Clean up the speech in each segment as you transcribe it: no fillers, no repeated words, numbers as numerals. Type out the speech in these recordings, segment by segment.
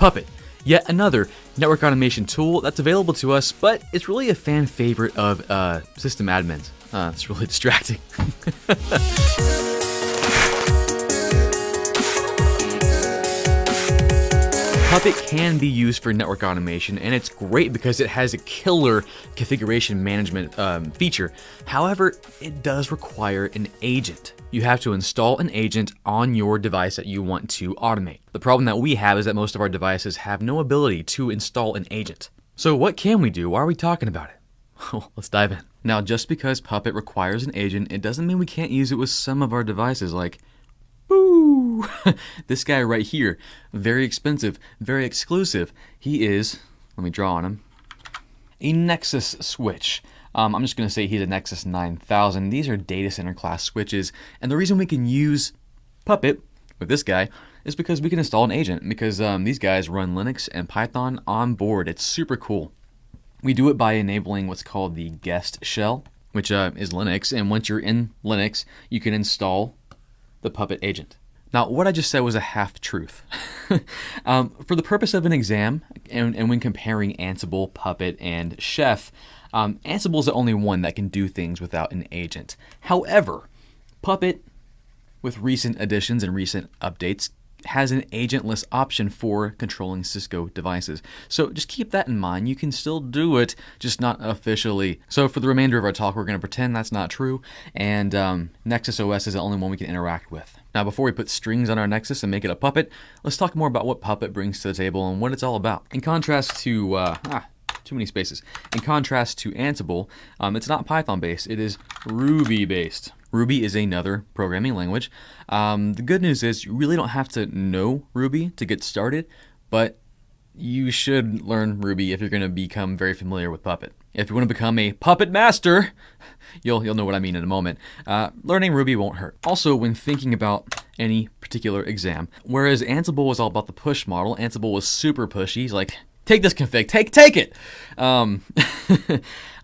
Puppet, yet another network automation tool that's available to us, but it's really a fan favorite of system admins. It's really distracting. Puppet can be used for network automation, and it's great because it has a killer configuration management feature. However, it does require an agent. You have to install an agent on your device that you want to automate. The problem that we have is that most of our devices have no ability to install an agent. So what can we do? Why are we talking about it? Well, let's dive in. Now, just because Puppet requires an agent, it doesn't mean we can't use it with some of our devices, like boo! This guy right here, very expensive, very exclusive. He is, let me draw on him, a Nexus switch. I'm just going to say he's a Nexus 9000. These are data center class switches, and the reason we can use Puppet with this guy is because we can install an agent, because these guys run Linux and Python on board. It's super cool. We do it by enabling what's called the guest shell, which is Linux, and once you're in Linux, you can install the Puppet agent. Now, what I just said was a half-truth. For the purpose of an exam, and when comparing Ansible, Puppet, and Chef, Ansible is the only one that can do things without an agent. However, Puppet, with recent additions and recent updates, has an agentless option for controlling Cisco devices. So just keep that in mind. You can still do it, just not officially. So for the remainder of our talk, we're going to pretend that's not true, and Nexus OS is the only one we can interact with. Now, before we put strings on our Nexus and make it a Puppet, let's talk more about what Puppet brings to the table and what it's all about. In contrast to, too many spaces. In contrast to Ansible, it's not Python-based, it is Ruby-based. Ruby is another programming language. The good news is you really don't have to know Ruby to get started, but you should learn Ruby if you're going to become very familiar with Puppet. If you want to become a Puppet master, you'll know what I mean in a moment. Learning Ruby won't hurt. Also, when thinking about any particular exam, whereas Ansible was all about the push model, Ansible was super pushy. He's like, take this config, take it.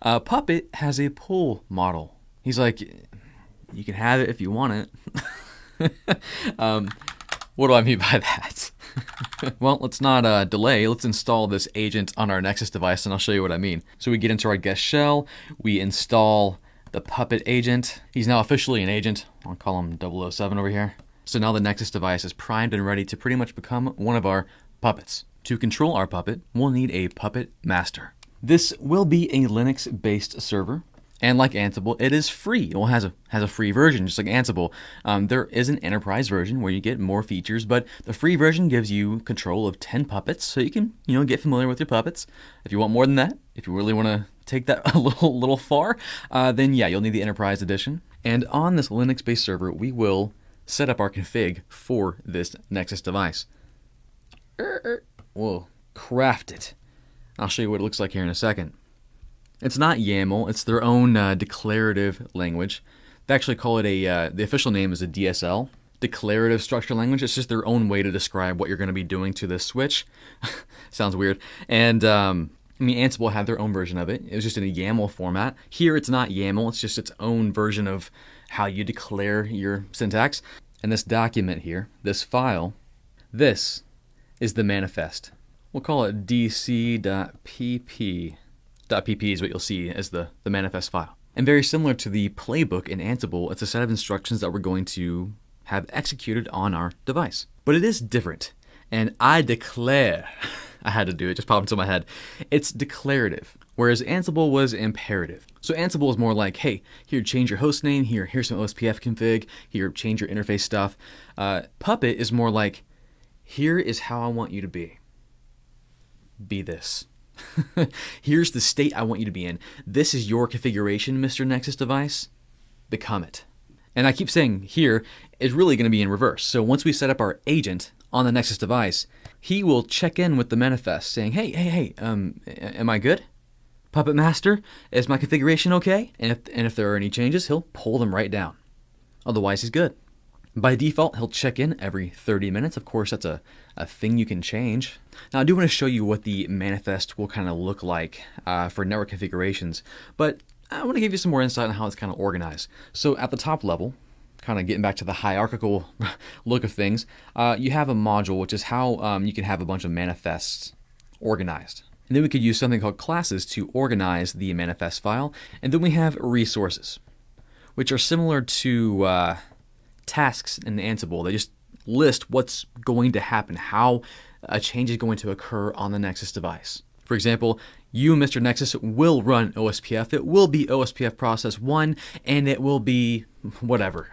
Puppet has a pull model. He's like, you can have it if you want it. What do I mean by that? Well, let's not delay. Let's install this agent on our Nexus device, and I'll show you what I mean. So we get into our guest shell. We install the Puppet agent. He's now officially an agent. I'll call him 007 over here. So now the Nexus device is primed and ready to pretty much become one of our puppets. To control our Puppet, we'll need a Puppet master. This will be a Linux-based server. And like Ansible, it is free. It has a free version, just like Ansible. There is an enterprise version where you get more features, but the free version gives you control of 10 puppets, so you can, get familiar with your puppets. If you want more than that, if you really want to take that a little far, then yeah, you'll need the enterprise edition. And on this Linux-based server, we will set up our config for this Nexus device. We'll craft it. I'll show you what it looks like here in a second. It's not YAML, it's their own declarative language. They actually call it the official name is a DSL, declarative structured language. It's just their own way to describe what you're going to be doing to this switch. Sounds weird. And Ansible had their own version of it. It was just in a YAML format. Here it's not YAML, it's just its own version of how you declare your syntax. And this document here, this file, this is the manifest. We'll call it dc.pp. .pp is what you'll see as the manifest file. And very similar to the playbook in Ansible, it's a set of instructions that we're going to have executed on our device. But it is different. And I declare, I had to do it, just popped into my head. It's declarative, whereas Ansible was imperative. So Ansible is more like, hey, here, change your host name, here's some OSPF config, here, change your interface stuff. Puppet is more like, here is how I want you to be. Be this. Here's the state I want you to be in. This is your configuration, Mr. Nexus device. Become it. And I keep saying here is really going to be in reverse. So once we set up our agent on the Nexus device, he will check in with the manifest saying, hey, am I good? Puppet Master, is my configuration okay? And if there are any changes, he'll pull them right down. Otherwise, he's good. By default, he'll check in every 30 minutes. Of course, that's a thing you can change. Now, I do want to show you what the manifest will kind of look like for network configurations, but I want to give you some more insight on how it's kind of organized. So at the top level, kind of getting back to the hierarchical look of things, you have a module, which is how you can have a bunch of manifests organized. And then we could use something called classes to organize the manifest file. And then we have resources, which are similar to tasks in Ansible. They just list what's going to happen, how a change is going to occur on the Nexus device. For example, you, Mr. Nexus, will run OSPF. It will be OSPF process 1, and it will be whatever.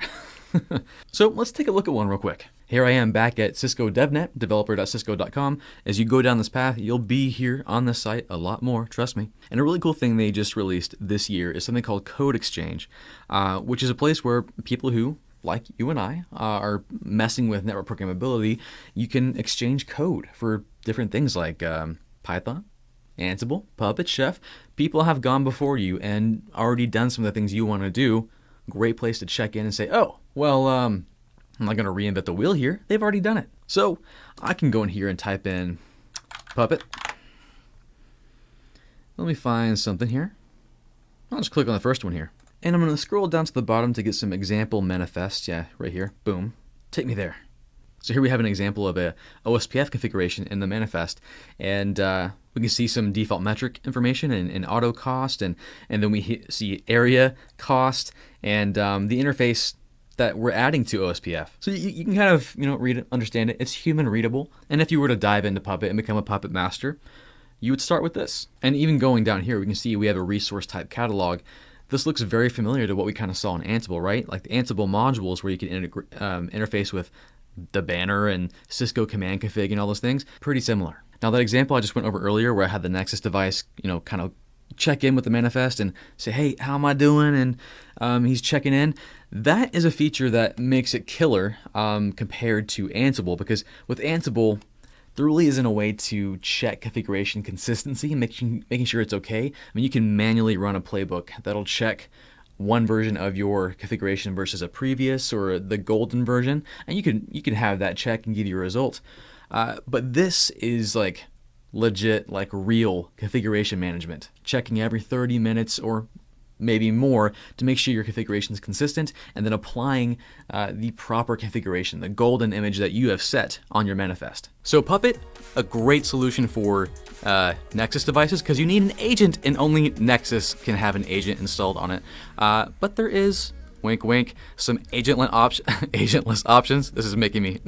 So let's take a look at one real quick. Here I am back at Cisco DevNet, developer.cisco.com. As you go down this path, you'll be here on this site a lot more, trust me. And a really cool thing they just released this year is something called Code Exchange, which is a place where people who, like you and I, are messing with network programmability, you can exchange code for different things like Python, Ansible, Puppet, Chef. People have gone before you and already done some of the things you want to do. Great place to check in and say, oh, well, I'm not going to reinvent the wheel here. They've already done it. So I can go in here and type in Puppet. Let me find something here. I'll just click on the first one here. And I'm going to scroll down to the bottom to get some example manifests. Yeah, right here. Boom. Take me there. So here we have an example of a OSPF configuration in the manifest. And we can see some default metric information and auto cost. And then we see area cost and the interface that we're adding to OSPF. So you can kind of read it, understand it. It's human readable. And if you were to dive into Puppet and become a Puppet master, you would start with this. And even going down here, we can see we have a resource type catalog. This looks very familiar to what we kind of saw in Ansible, right? Like the Ansible modules where you can interface with the banner and Cisco command config and all those things. Pretty similar. Now that example I just went over earlier where I had the Nexus device, kind of check in with the manifest and say, hey, how am I doing? And he's checking in. That is a feature that makes it killer compared to Ansible, because with Ansible, there really isn't a way to check configuration consistency and making sure it's okay. I mean, you can manually run a playbook that'll check one version of your configuration versus a previous or the golden version, and you can have that check and give you a result. But this is like legit, like real configuration management, checking every 30 minutes or maybe more to make sure your configuration is consistent, and then applying the proper configuration, the golden image that you have set on your manifest. So Puppet, a great solution for Nexus devices because you need an agent, and only Nexus can have an agent installed on it. But there is, wink wink, some agentless options. This is making me...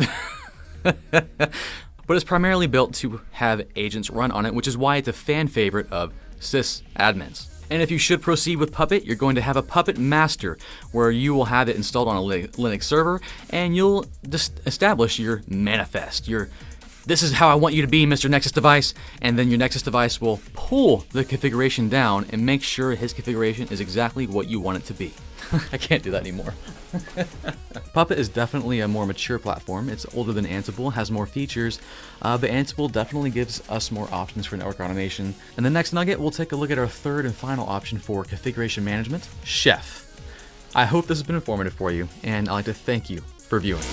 But it's primarily built to have agents run on it, which is why it's a fan favorite of sysadmins. And if you should proceed with Puppet, you're going to have a Puppet master where you will have it installed on a Linux server, and you'll just establish your manifest. This is how I want you to be, Mr. Nexus device, and then your Nexus device will pull the configuration down and make sure his configuration is exactly what you want it to be. I can't do that anymore. Puppet is definitely a more mature platform. It's older than Ansible, has more features, but Ansible definitely gives us more options for network automation. In the next nugget, we'll take a look at our third and final option for configuration management, Chef. I hope this has been informative for you, and I'd like to thank you for viewing.